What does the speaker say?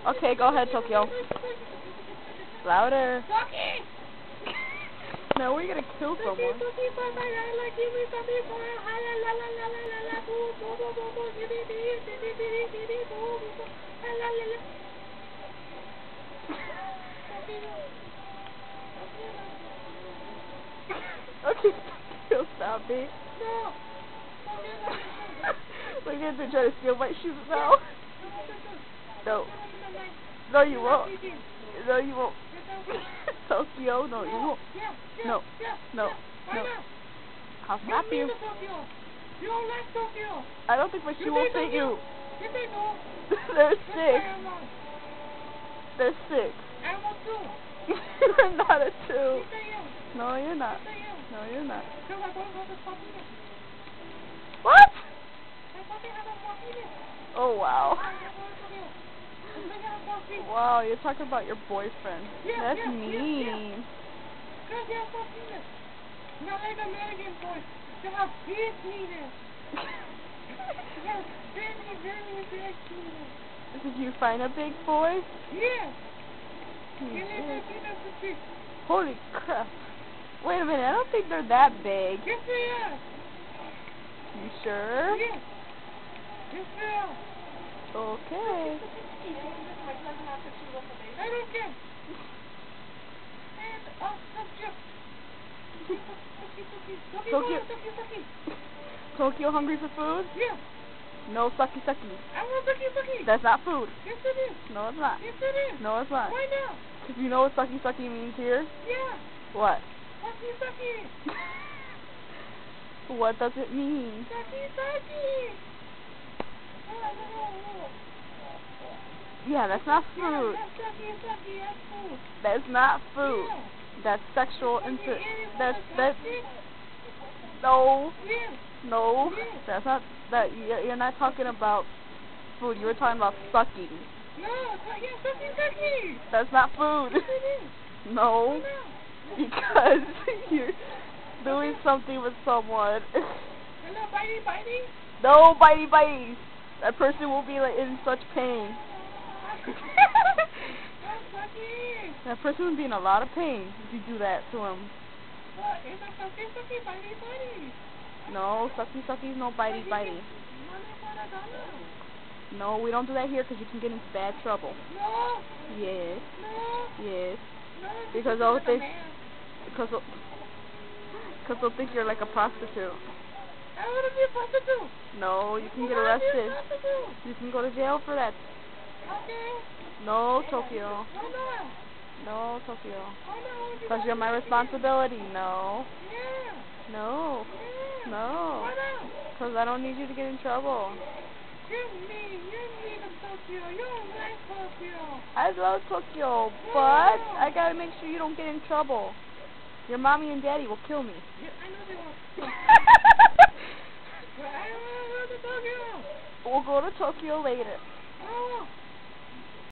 Okay, go ahead, Tokyo. Louder. No, we're gonna kill someone. Okay, Tokyo, stop it. We're gonna try to steal my shoes now. No. No, you won't. No, you won't. Tokyo, no, you won't. No, no, no. I'll slap you. You don't like Tokyo. I don't think my shoe will fit you. Yes, I know. There's 6. There's 6. I'm a 2. You're not a 2. Yes, I am. No, you're not. Yes, I am. No, you're not. Because I don't have a puppy. What? My puppy has a puppy. Oh, wow. I have a puppy. Wow, you're talking about your boyfriend. Yeah, That's mean. Because they have puppy. Not like American boys. They have big penis. They have very, very big penis. Did you find a big boy? Yeah. You You need did. to see them to see. Holy crap. Wait a minute, I don't think they're that big. Yes, they are. You sure? Yes. Yes, they are. Okay. I don't care. And Tokyo. Tokyo hungry for food? Yeah. No sucky sucky. I want sucky. That's not food. Yes, it is. No, it's not. Yes, it is. No, it's not. Why not? Because you know what sucky sucky means here? Yeah. What? Sucky. What does it mean? Sucky. Yeah, that's not food. Yeah, that's sucky. That's food. That's not food. Yeah. That's sexual that's Yeah. no. Yeah. That's not that you're not talking about food. You were talking about sucking. No, sucky. That's not food. Yes, it is. No. No. Because you're doing something with someone. Hello, bitey. No bitey. That person will be like in such pain. That person would be in a lot of pain if you do that to him. Sucky, bitey. No, sucky, no bitey. No, we don't do that here because you can get into bad trouble. No. Yes. No. Yes. No. Because they'll think they'll think you're like a prostitute. I want to be a prostitute. No, you can get arrested. Prostitute. You can go to jail for that. Okay. No, Tokyo. No, Tokyo. Because you're my responsibility. No. Yeah. No. Yeah. No. Why not? Because I don't need you to get in trouble. You're mean to Tokyo. You don't like Tokyo. I love Tokyo, but I gotta make sure you don't get in trouble. Your mommy and daddy will kill me. Yeah, I know they won't. But I don't want to go to Tokyo. We'll go to Tokyo later.